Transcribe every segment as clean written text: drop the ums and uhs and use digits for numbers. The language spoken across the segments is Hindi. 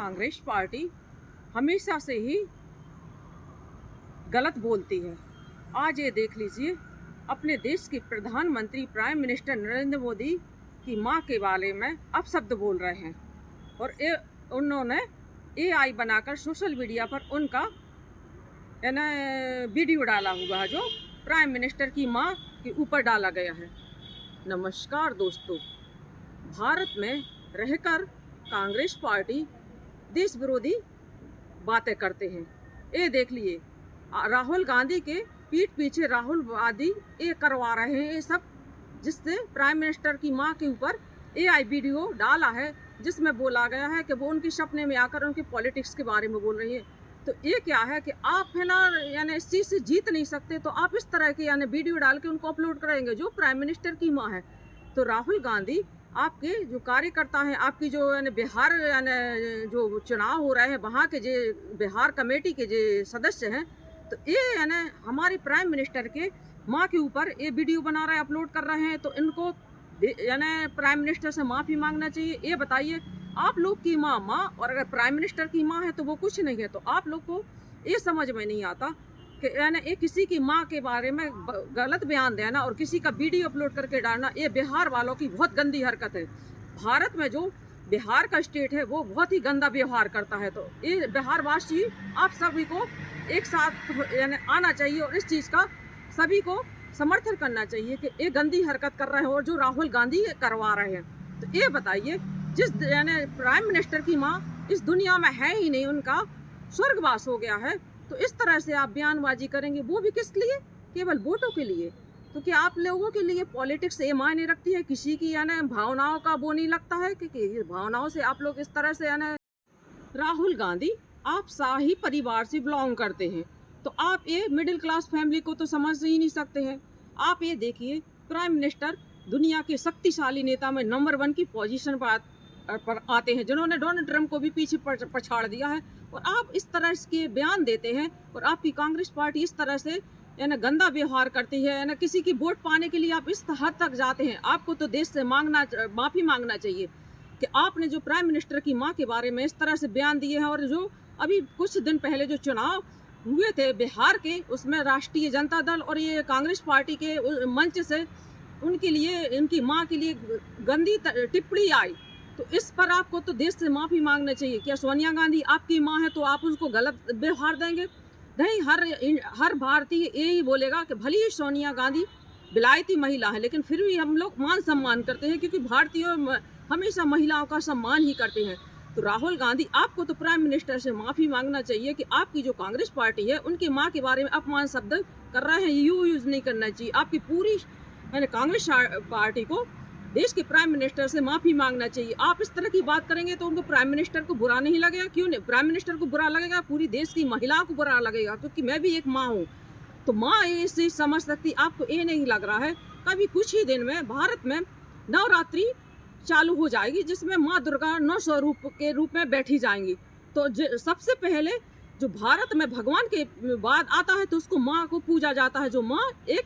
कांग्रेस पार्टी हमेशा से ही गलत बोलती है। आज ये देख लीजिए, अपने देश के प्रधानमंत्री प्राइम मिनिस्टर नरेंद्र मोदी की मां के बारे में अपशब्द बोल रहे हैं और उन्होंने AI बनाकर सोशल मीडिया पर उनका वीडियो डाला हुआ है जो प्राइम मिनिस्टर की मां के ऊपर डाला गया है। नमस्कार दोस्तों, भारत में रहकर कांग्रेस पार्टी देश विरोधी बातें करते हैं। ये देख लिए, राहुल गांधी के पीठ पीछे राहुलवादी ये करवा रहे हैं ये सब, जिससे प्राइम मिनिस्टर की मां के ऊपर AI वीडियो डाला है जिसमें बोला गया है कि वो उनके सपने में आकर उनकी पॉलिटिक्स के बारे में बोल रही है। तो ये क्या है कि आप है ना इस चीज़ से जीत नहीं सकते, तो आप इस तरह के वीडियो डाल के उनको अपलोड करेंगे जो प्राइम मिनिस्टर की मां है। तो राहुल गांधी, आपके जो कार्यकर्ता हैं, आपकी जो बिहार जो चुनाव हो रहे हैं वहाँ के जो बिहार कमेटी के जो सदस्य हैं, तो ये हमारे प्राइम मिनिस्टर के माँ के ऊपर ये वीडियो बना रहे हैं, अपलोड कर रहे हैं। तो इनको प्राइम मिनिस्टर से माफ़ी मांगना चाहिए। ये बताइए, आप लोग की माँ और अगर प्राइम मिनिस्टर की माँ है तो वो कुछ नहीं है। तो आप लोग को ये समझ में नहीं आता कि ये किसी की माँ के बारे में गलत बयान देना और किसी का वीडियो अपलोड करके डालना, ये बिहार वालों की बहुत गंदी हरकत है। भारत में जो बिहार का स्टेट है वो बहुत ही गंदा व्यवहार करता है। तो ये बिहार वासी आप सभी को एक साथ आना चाहिए और इस चीज़ का सभी को समर्थन करना चाहिए कि ये गंदी हरकत कर रहे हैं और जो राहुल गांधी करवा रहे हैं। तो ये बताइए, जिस प्राइम मिनिस्टर की माँ इस दुनिया में है ही नहीं, उनका स्वर्गवास हो गया है, तो इस तरह से आप बयानबाजी करेंगे, वो भी किस लिए? केवल वोटों के लिए। तो क्या आप लोगों के लिए पॉलिटिक्स ये मायने रखती है? किसी की भावनाओं का वो नहीं लगता है कि भावनाओं से आप लोग इस तरह से राहुल गांधी, आप शाही परिवार से बिलोंग करते हैं, तो आप ये मिडिल क्लास फैमिली को तो समझ ही नहीं सकते हैं। आप ये देखिए, प्राइम मिनिस्टर दुनिया के शक्तिशाली नेता में नंबर 1 की पोजीशन पर आते हैं, जिन्होंने डोनाल्ड ट्रंप को भी पीछे पछाड़ दिया है, और आप इस तरह के बयान देते हैं और आपकी कांग्रेस पार्टी इस तरह से गंदा व्यवहार करती है। किसी की वोट पाने के लिए आप इस हद तक जाते हैं। आपको तो देश से माफ़ी मांगना चाहिए कि आपने जो प्राइम मिनिस्टर की मां के बारे में इस तरह से बयान दिए हैं। और जो अभी कुछ दिन पहले जो चुनाव हुए थे बिहार के, उसमें राष्ट्रीय जनता दल और ये कांग्रेस पार्टी के मंच से उनके लिए, इनकी मां के लिए गंदी टिप्पणी आई, तो इस पर आपको तो देश से माफ़ी मांगना चाहिए। क्या सोनिया गांधी आपकी मां है तो आप उसको गलत व्यवहार देंगे? नहीं, हर भारतीय यही बोलेगा कि भले ही सोनिया गांधी विलायती महिला है, लेकिन फिर भी हम लोग मान सम्मान करते हैं, क्योंकि भारतीय हमेशा महिलाओं का सम्मान ही करते हैं। तो राहुल गांधी, आपको तो प्राइम मिनिस्टर से माफ़ी मांगना चाहिए कि आपकी जो कांग्रेस पार्टी है उनकी माँ के बारे में अपमान शब्द कर रहे हैं, यूज़ नहीं करना चाहिए। आपकी पूरी कांग्रेस पार्टी को देश के प्राइम मिनिस्टर से माफ़ी मांगना चाहिए। आप इस तरह की बात करेंगे तो उनको प्राइम मिनिस्टर को बुरा नहीं लगेगा? क्यों नहीं, प्राइम मिनिस्टर को बुरा लगेगा, पूरी देश की महिलाओं को बुरा लगेगा, क्योंकि मैं भी एक माँ हूँ। तो माँ ये चीज़ समझ सकती, आपको ये नहीं लग रहा है? कभी कुछ ही दिन में भारत में नवरात्रि चालू हो जाएगी, जिसमें माँ दुर्गा 9 स्वरूप के रूप में बैठी जाएंगी। तो सबसे पहले जो भारत में भगवान के बाद आता है तो उसको माँ को पूजा जाता है, जो माँ एक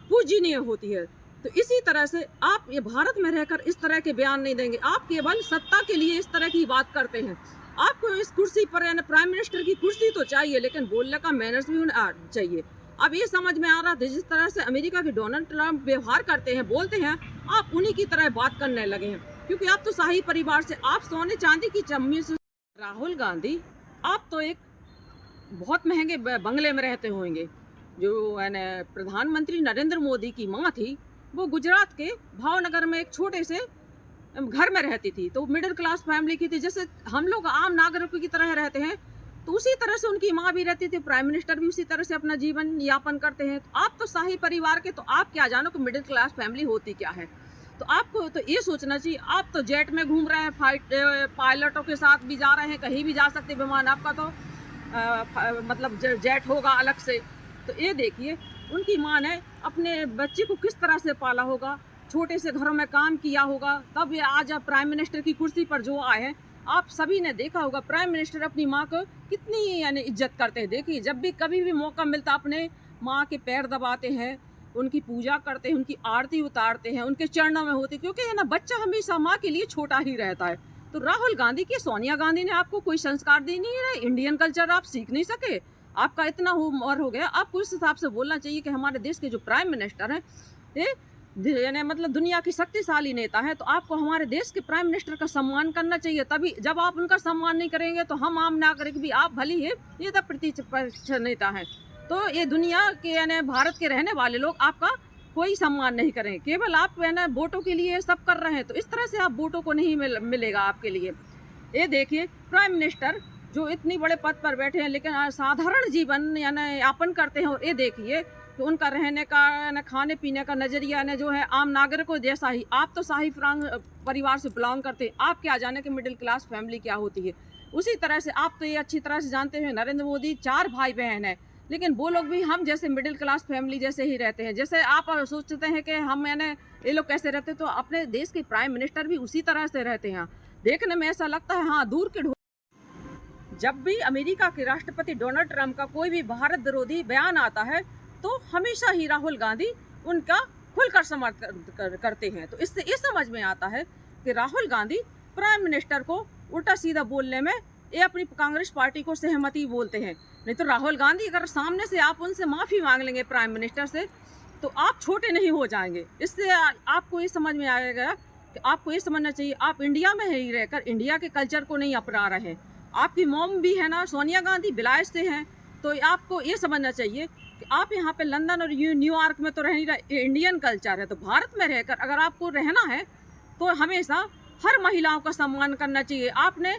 पूजनीय होती है। तो इसी तरह से आप ये भारत में रहकर इस तरह के बयान नहीं देंगे। आप केवल सत्ता के लिए इस तरह की बात करते हैं। आपको इस कुर्सी पर प्राइम मिनिस्टर की कुर्सी तो चाहिए, लेकिन बोलने का मैनर्स भी उन्हें चाहिए। अब ये समझ में आ रहा था, जिस तरह से अमेरिका के डोनाल्ड ट्रंप व्यवहार करते हैं, बोलते हैं, आप उन्हीं की तरह बात करने लगे हैं, क्योंकि आप तो शाही परिवार से, आप सोने चांदी की चम्मी से। राहुल गांधी, आप तो एक बहुत महंगे बंगले में रहते होंगे। जो प्रधानमंत्री नरेंद्र मोदी की माँ थी, वो गुजरात के भावनगर में एक छोटे से घर में रहती थी, तो मिडिल क्लास फैमिली की थी, जैसे हम लोग आम नागरिकों की तरह रहते हैं, तो उसी तरह से उनकी माँ भी रहती थी। प्राइम मिनिस्टर भी उसी तरह से अपना जीवन यापन करते हैं। तो आप तो शाही परिवार के, तो आप क्या जानो कि मिडिल क्लास फैमिली होती क्या है? तो आपको तो ये सोचना चाहिए। आप तो जेट में घूम रहे हैं, पायलटों के साथ भी जा रहे हैं, कहीं भी जा सकते विमान, आपका तो मतलब जेट होगा अलग से। तो ये देखिए, उनकी माँ ने अपने बच्चे को किस तरह से पाला होगा, छोटे से घरों में काम किया होगा, तब ये आज आप प्राइम मिनिस्टर की कुर्सी पर जो आए हैं। आप सभी ने देखा होगा प्राइम मिनिस्टर अपनी माँ को कितनी इज्जत करते हैं। देखिए, जब भी कभी भी मौका मिलता अपने माँ के पैर दबाते हैं, उनकी पूजा करते हैं, उनकी आरती उतारते हैं, उनके चरणों में होते, क्योंकि बच्चा हमेशा माँ के लिए छोटा ही रहता है। तो राहुल गांधी की सोनिया गांधी ने आपको कोई संस्कार दी नहीं है, इंडियन कल्चर आप सीख नहीं सके, आपका इतना उम्र हो गया, आपको इस हिसाब से बोलना चाहिए कि हमारे देश के जो प्राइम मिनिस्टर हैं यानी मतलब दुनिया की शक्तिशाली नेता है, तो आपको हमारे देश के प्राइम मिनिस्टर का सम्मान करना चाहिए। तभी जब आप उनका सम्मान नहीं करेंगे तो हम आम नागरिक भी, आप भली है ये तो प्रतिपक्ष नेता है, तो ये दुनिया के यानी भारत के रहने वाले लोग आपका कोई सम्मान नहीं करेंगे, केवल आप ना वोटों के लिए सब कर रहे हैं, तो इस तरह से आप वोटों को नहीं मिलेगा आपके लिए। ये देखिए प्राइम मिनिस्टर जो इतनी बड़े पद पर बैठे हैं लेकिन साधारण जीवन यानी यापन करते हैं, और ये देखिए तो उनका रहने का न खाने पीने का नज़रिया न जो है आम नागरिकों जैसा ही। आप तो शाही परिवार से बिलोंग करते हैं, आप क्या जाने कि मिडिल क्लास फैमिली क्या होती है। उसी तरह से आप तो ये अच्छी तरह से जानते हैं नरेंद्र मोदी 4 भाई बहन हैं, लेकिन वो लोग भी हम जैसे मिडिल क्लास फैमिली जैसे ही रहते हैं। जैसे आप सोचते हैं कि हम ये लोग कैसे रहते, तो अपने देश के प्राइम मिनिस्टर भी उसी तरह से रहते हैं। देखने में ऐसा लगता है हाँ दूर के जब भी अमेरिका के राष्ट्रपति डोनाल्ड ट्रंप का कोई भी भारत विरोधी बयान आता है तो हमेशा ही राहुल गांधी उनका खुलकर समर्थन करते हैं। तो इससे ये समझ में आता है कि राहुल गांधी प्राइम मिनिस्टर को उल्टा सीधा बोलने में ये अपनी कांग्रेस पार्टी को सहमति बोलते हैं। नहीं तो राहुल गांधी अगर सामने से आप उनसे माफ़ी मांग लेंगे प्राइम मिनिस्टर से, तो आप छोटे नहीं हो जाएंगे। इससे आपको ये समझ में आएगा कि आपको ये समझना चाहिए आप इंडिया में ही रहकर इंडिया के कल्चर को नहीं अपना रहे हैं। आपकी मॉम भी है ना सोनिया गांधी विलायत से हैं, तो आपको ये समझना चाहिए कि आप यहाँ पे लंदन और न्यूयॉर्क में तो रह नहीं रहे, इंडियन कल्चर है। तो भारत में रहकर अगर आपको रहना है तो हमेशा हर महिलाओं का सम्मान करना चाहिए। आपने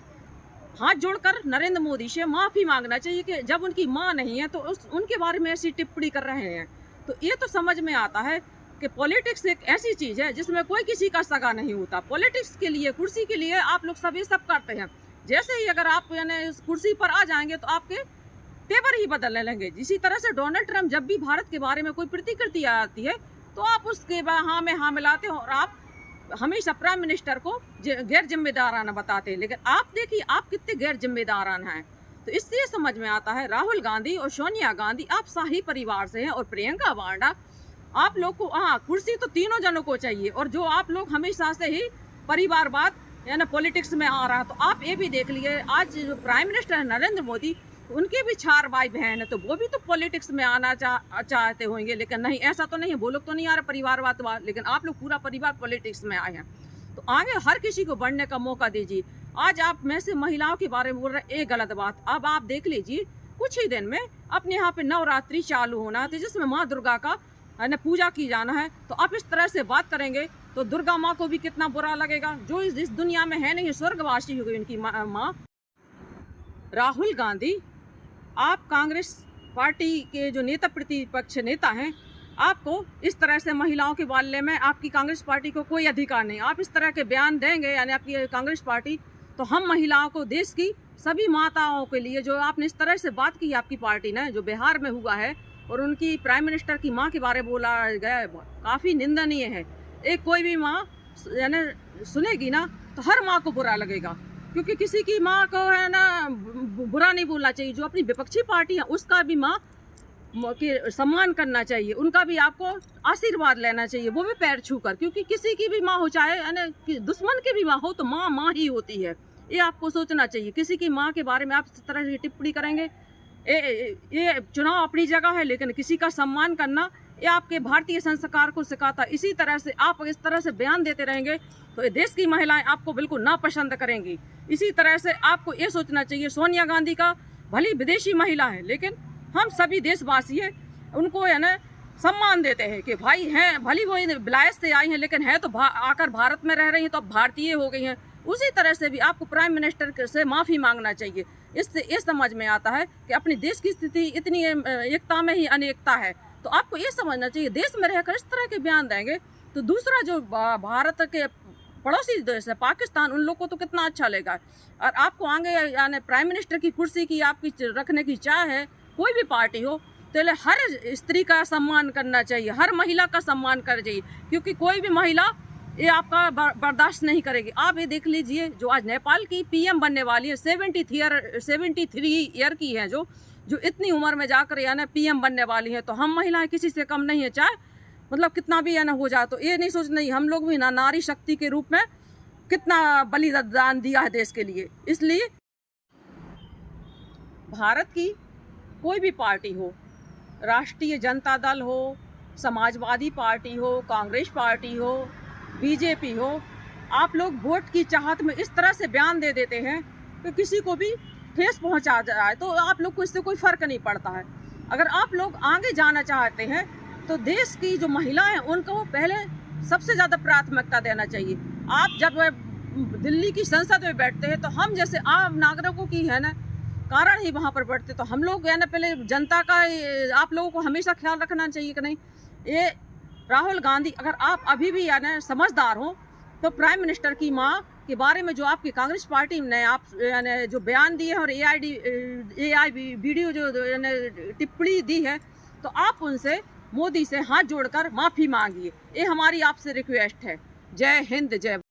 हाथ जोड़कर नरेंद्र मोदी से माफ़ी मांगना चाहिए कि जब उनकी माँ नहीं है तो उनके बारे में ऐसी टिप्पणी कर रहे हैं। तो ये तो समझ में आता है कि पॉलिटिक्स एक ऐसी चीज़ है जिसमें कोई किसी का सगा नहीं होता। पॉलिटिक्स के लिए, कुर्सी के लिए आप लोग सब ये सब करते हैं। जैसे ही अगर आप यानी इस कुर्सी पर आ जाएंगे तो आपके तेवर ही बदलने लगेंगे। इसी तरह से डोनाल्ड ट्रंप जब भी भारत के बारे में कोई प्रतिक्रिया आती है तो आप उसके हाँ में हाँ मिलाते हो और आप हमेशा प्राइम मिनिस्टर को गैर जिम्मेदाराना बताते हैं। लेकिन आप देखिए आप कितने गैर जिम्मेदाराना हैं। तो इससे ये समझ में आता है राहुल गांधी और सोनिया गांधी आप शाही परिवार से हैं, और प्रियंका वाड्रा आप लोग को हाँ कुर्सी तो तीनों जनों को चाहिए, और जो आप लोग हमेशा से ही परिवारवाद यानी पॉलिटिक्स में आ रहा है। तो आप ये भी देख लिए आज जो प्राइम मिनिस्टर है नरेंद्र मोदी, उनके भी 4 भाई बहन है, तो वो भी तो पॉलिटिक्स में आना चाहते होंगे। लेकिन नहीं, ऐसा तो नहीं है, वो लोग तो नहीं आ रहे परिवारवाद, लेकिन आप लोग पूरा परिवार पॉलिटिक्स में आए हैं। तो आगे हर किसी को बढ़ने का मौका दीजिए। आज आप में से महिलाओं के बारे में बोल रहे एक गलत बात। अब आप देख लीजिए कुछ ही दिन में अपने यहाँ पे नवरात्रि चालू होना है, जिसमें माँ दुर्गा का पूजा की जाना है। तो आप इस तरह से बात करेंगे तो दुर्गा माँ को भी कितना बुरा लगेगा, जो इस दुनिया में है नहीं, स्वर्गवासी हो गई उनकी माँ। राहुल गांधी आप कांग्रेस पार्टी के जो नेता प्रतिपक्ष नेता हैं, आपको इस तरह से महिलाओं के बारे में आपकी कांग्रेस पार्टी को कोई अधिकार नहीं। आप इस तरह के बयान देंगे यानी आपकी कांग्रेस पार्टी, तो हम महिलाओं को, देश की सभी माताओं के लिए जो आपने इस तरह से बात की आपकी पार्टी ने, जो बिहार में हुआ है और उनकी प्राइम मिनिस्टर की माँ के बारे में बोला गया, काफ़ी निंदनीय है। एक कोई भी माँ यानी सुनेगी ना तो हर माँ को बुरा लगेगा, क्योंकि किसी की माँ को है ना बुरा नहीं बोलना चाहिए। जो अपनी विपक्षी पार्टी है उसका भी माँ के सम्मान करना चाहिए, उनका भी आपको आशीर्वाद लेना चाहिए, वो भी पैर छूकर, क्योंकि किसी की भी माँ हो, चाहे यानी दुश्मन की भी माँ हो, तो माँ माँ ही होती है। ये आपको सोचना चाहिए। किसी की माँ के बारे में आप इस तरह की टिप्पणी करेंगे, ये चुनाव अपनी जगह है, लेकिन किसी का सम्मान करना ये आपके भारतीय संस्कार को सिखाता। इसी तरह से आप इस तरह से बयान देते रहेंगे तो ये देश की महिलाएं आपको बिल्कुल नापसंद करेंगी। इसी तरह से आपको ये सोचना चाहिए, सोनिया गांधी का भली विदेशी महिला है, लेकिन हम सभी देशवासी हैं, उनको है ना सम्मान देते हैं कि भाई हैं, भली वो विलायत से आई हैं, लेकिन है तो आकर भारत में रह रही हैं, तो अब भारतीय हो गई हैं। उसी तरह से भी आपको प्राइम मिनिस्टर से माफ़ी मांगना चाहिए। इससे ये समझ में आता है कि अपने देश की स्थिति इतनी एकता में ही अनेकता है। तो आपको ये समझना चाहिए, देश में रहकर इस तरह के बयान देंगे तो दूसरा जो भारत के पड़ोसी देश है पाकिस्तान, उन लोग को तो कितना अच्छा लगेगा। और आपको आगे यानी प्राइम मिनिस्टर की कुर्सी की आपकी रखने की चाह है, कोई भी पार्टी हो, तो हर स्त्री का सम्मान करना चाहिए, हर महिला का सम्मान करना चाहिए, क्योंकि कोई भी महिला ये आपका बर्दाश्त नहीं करेगी। आप ये देख लीजिए, जो आज नेपाल की पीएम बनने वाली है, 73 ईयर की है, जो इतनी उम्र में जाकर यानी पीएम बनने वाली है, तो हम महिलाएं किसी से कम नहीं है, चाहे मतलब कितना भी यानी हो जाए। तो ये नहीं सोचना, हम लोग भी ना नारी शक्ति के रूप में कितना बलिदान दिया है देश के लिए। इसलिए भारत की कोई भी पार्टी हो, राष्ट्रीय जनता दल हो, समाजवादी पार्टी हो, कांग्रेस पार्टी हो, बीजेपी हो, आप लोग वोट की चाहत में इस तरह से बयान दे देते हैं कि किसी को भी ठेस पहुंचा जाए तो आप लोग को इससे कोई फ़र्क नहीं पड़ता है। अगर आप लोग आगे जाना चाहते हैं तो देश की जो महिलाएं उनको पहले सबसे ज़्यादा प्राथमिकता देना चाहिए। आप जब दिल्ली की संसद में बैठते हैं तो हम जैसे आम नागरिकों की है ना कारण ही वहाँ पर बैठते, तो हम लोग है ना पहले जनता का आप लोगों को हमेशा ख्याल रखना चाहिए कि नहीं। ये राहुल गांधी, अगर आप अभी भी है ना समझदार हो तो प्राइम मिनिस्टर की माँ के बारे में जो आपकी कांग्रेस पार्टी ने आप जो बयान दिए हैं और AI वीडियो जो टिप्पणी दी है, तो आप उनसे मोदी से हाथ जोड़कर माफ़ी मांगिए। ये हमारी आपसे रिक्वेस्ट है। जय हिंद, जय